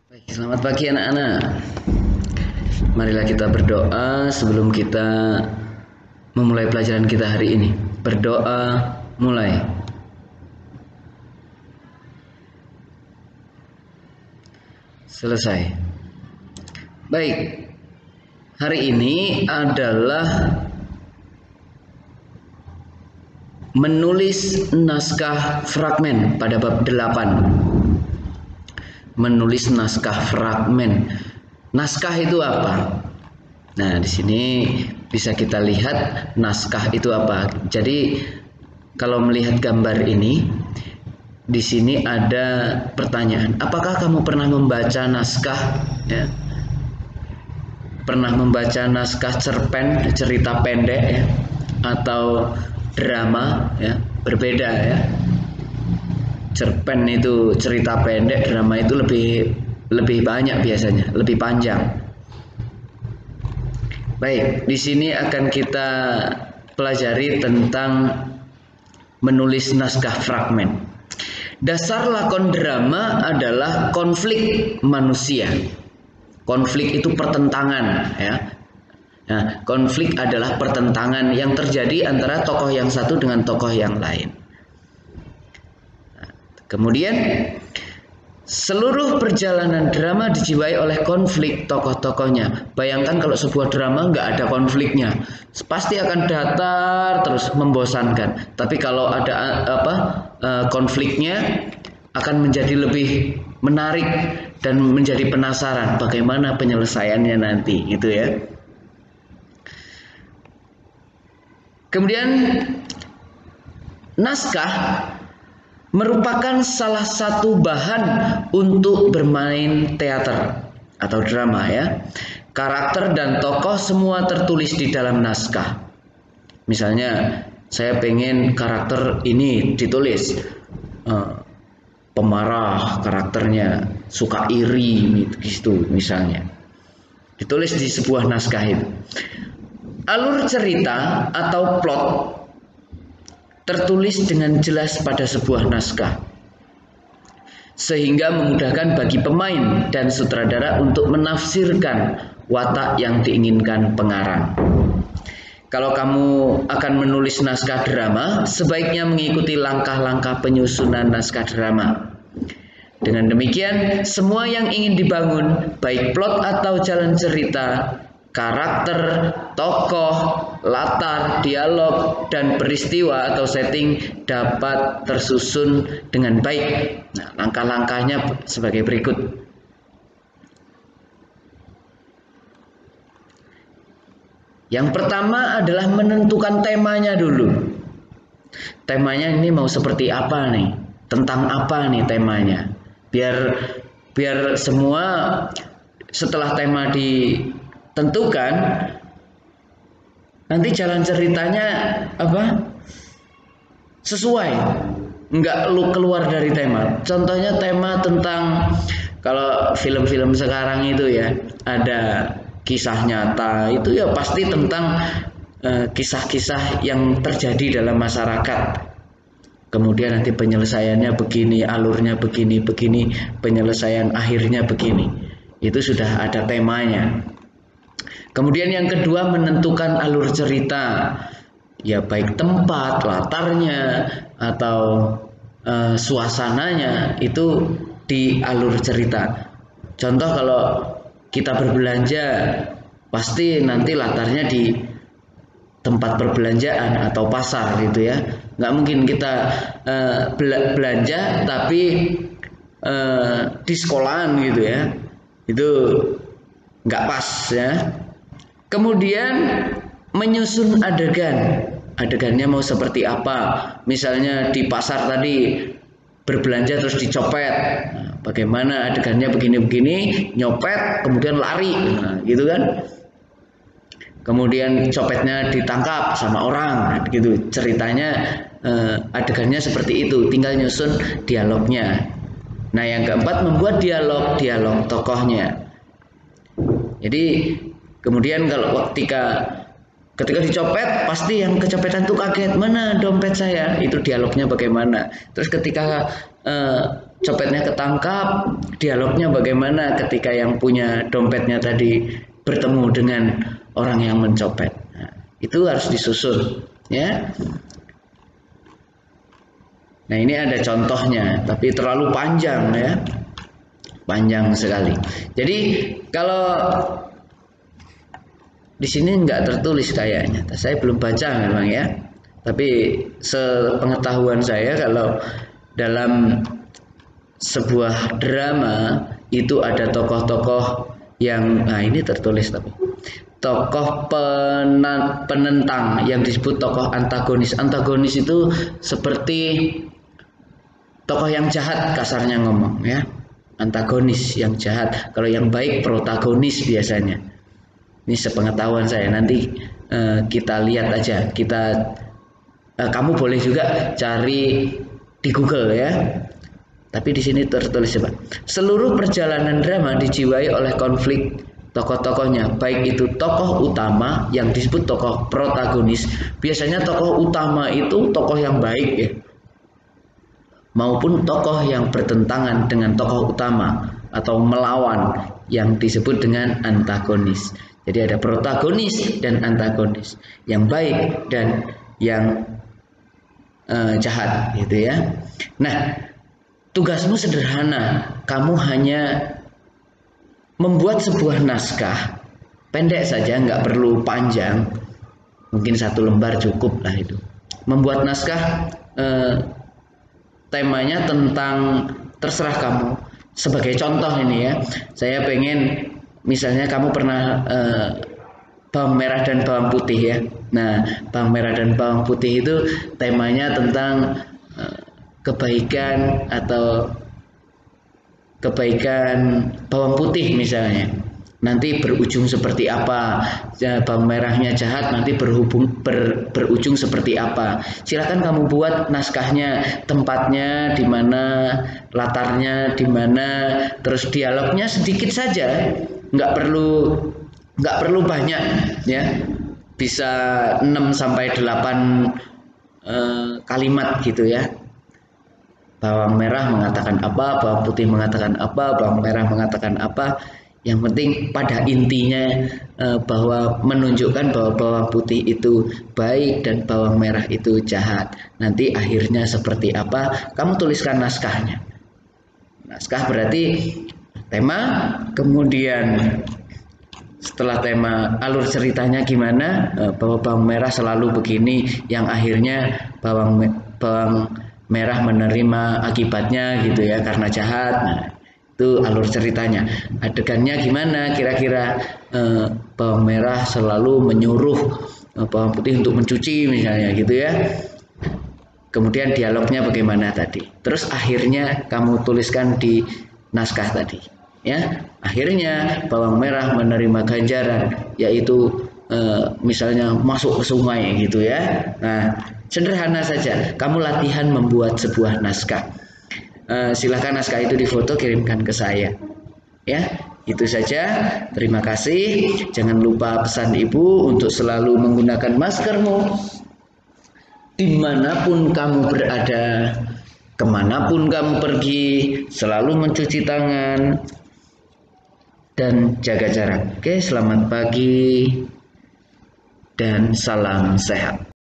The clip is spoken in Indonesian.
Baik, selamat pagi anak-anak. Marilah kita berdoa sebelum kita memulai pelajaran kita hari ini. Berdoa mulai. Selesai. Baik. Hari ini adalah menulis naskah fragmen pada bab 8. Menulis naskah fragmen. Naskah itu apa? Nah, di sini bisa kita lihat naskah itu apa. Jadi kalau melihat gambar ini, di sini ada pertanyaan. Apakah kamu pernah membaca naskah? Ya. Pernah membaca naskah cerpen, cerita pendek, ya, atau drama? Ya, berbeda ya. Cerpen itu cerita pendek, drama itu lebih banyak biasanya, lebih panjang. Baik, di sini akan kita pelajari tentang menulis naskah fragmen. Dasar lakon drama adalah konflik manusia. Konflik itu pertentangan, ya. Nah, konflik adalah pertentangan yang terjadi antara tokoh yang satu dengan tokoh yang lain. Kemudian seluruh perjalanan drama dijiwai oleh konflik tokoh-tokohnya. Bayangkan kalau sebuah drama nggak ada konfliknya, pasti akan datar terus, membosankan. Tapi kalau ada konfliknya, akan menjadi lebih menarik dan menjadi penasaran bagaimana penyelesaiannya nanti, gitu ya. Kemudian naskah merupakan salah satu bahan untuk bermain teater atau drama, ya. Karakter dan tokoh semua tertulis di dalam naskah. Misalnya saya pengen karakter ini ditulis pemarah, karakternya suka iri gitu misalnya. Ditulis di sebuah naskah itu. Alur cerita atau plot tertulis dengan jelas pada sebuah naskah, sehingga memudahkan bagi pemain dan sutradara untuk menafsirkan watak yang diinginkan pengarang. Kalau kamu akan menulis naskah drama, sebaiknya mengikuti langkah-langkah penyusunan naskah drama. Dengan demikian, semua yang ingin dibangun, baik plot atau jalan cerita, karakter, tokoh, latar, dialog, dan peristiwa atau setting dapat tersusun dengan baik. Nah, langkah-langkahnya sebagai berikut. Yang pertama adalah menentukan temanya dulu. Temanya ini mau seperti apa nih? Tentang apa nih temanya? Biar semua setelah tema ditentukan, nanti jalan ceritanya sesuai, nggak keluar dari tema. Contohnya tema tentang, kalau film-film sekarang itu ya, ada kisah nyata, itu ya pasti tentang kisah-kisah yang terjadi dalam masyarakat. Kemudian nanti penyelesaiannya begini, alurnya begini, penyelesaian akhirnya begini. Itu sudah ada temanya. Kemudian yang kedua, menentukan alur cerita, ya baik tempat, latarnya, atau suasananya, itu di alur cerita. Contoh kalau kita berbelanja, pasti nanti latarnya di tempat perbelanjaan atau pasar gitu ya. Nggak mungkin kita belanja tapi di sekolahan gitu ya. Itu nggak pas ya. Kemudian menyusun adegan. Adegannya mau seperti apa? Misalnya di pasar tadi berbelanja terus dicopet. Nah, bagaimana adegannya begini-begini, nyopet, kemudian lari, nah, gitu kan? Kemudian copetnya ditangkap sama orang, gitu. Ceritanya adegannya seperti itu. Tinggal nyusun dialognya. Nah, yang keempat, membuat dialog tokohnya. Jadi kemudian kalau ketika dicopet, pasti yang kecopetan tuh kaget, mana dompet saya, itu dialognya bagaimana. Terus ketika copetnya ketangkap, dialognya bagaimana ketika yang punya dompetnya tadi bertemu dengan orang yang mencopet. Nah, itu harus disusun, ya. Nah, ini ada contohnya, tapi terlalu panjang, ya, panjang sekali. Jadi kalau di sini nggak tertulis kayaknya, saya belum baca memang, ya. Tapi sepengetahuan saya kalau dalam sebuah drama itu ada tokoh-tokoh yang, nah ini tertulis, tapi tokoh penentang yang disebut tokoh antagonis. Antagonis itu seperti tokoh yang jahat, kasarnya ngomong, ya. Antagonis yang jahat. Kalau yang baik protagonis biasanya. Ini sepengetahuan saya. Nanti kita lihat aja. Kamu boleh juga cari di Google, ya. Tapi di sini tertulis, Pak. Seluruh perjalanan drama dijiwai oleh konflik tokoh-tokohnya, baik itu tokoh utama yang disebut tokoh protagonis. Biasanya tokoh utama itu tokoh yang baik, ya, maupun tokoh yang bertentangan dengan tokoh utama atau melawan yang disebut dengan antagonis. Jadi ada protagonis dan antagonis, yang baik dan yang jahat, gitu, ya. Nah, tugasmu sederhana, kamu hanya membuat sebuah naskah pendek saja, nggak perlu panjang, mungkin 1 lembar cukup lah itu. Membuat naskah temanya tentang, terserah kamu. Sebagai contoh ini, ya, saya pengen misalnya kamu pernah bawang merah dan bawang putih, ya. Nah, bawang merah dan bawang putih itu temanya tentang kebaikan atau kebaikan bawang putih misalnya. Nanti berujung seperti apa? Bawang merahnya jahat, nanti berujung seperti apa? Silakan kamu buat naskahnya, tempatnya di mana, latarnya di mana, terus dialognya sedikit saja, nggak perlu banyak, ya. Bisa 6 sampai 8 kalimat gitu, ya. Bawang merah mengatakan apa, bawang putih mengatakan apa, bawang merah mengatakan apa. Yang penting pada intinya bahwa menunjukkan bahwa bawang putih itu baik dan bawang merah itu jahat. Nanti akhirnya seperti apa, kamu tuliskan naskahnya. Naskah berarti tema, kemudian setelah tema alur ceritanya gimana, bahwa bawang merah selalu begini, yang akhirnya bawang merah menerima akibatnya, gitu, ya, karena jahat. Nah, itu alur ceritanya. Adegannya gimana kira-kira, bawang merah selalu menyuruh bawang putih untuk mencuci misalnya, gitu, ya. Kemudian dialognya bagaimana tadi. Terus akhirnya kamu tuliskan di naskah tadi, ya. Akhirnya bawang merah menerima ganjaran, yaitu misalnya masuk ke sungai, gitu, ya. Nah, sederhana saja, kamu latihan membuat sebuah naskah. Silahkan naskah itu difoto, kirimkan ke saya, ya. Itu saja, terima kasih. Jangan lupa pesan ibu untuk selalu menggunakan maskermu dimanapun kamu berada, kemanapun kamu pergi, selalu mencuci tangan dan jaga jarak. Oke, selamat pagi dan salam sehat.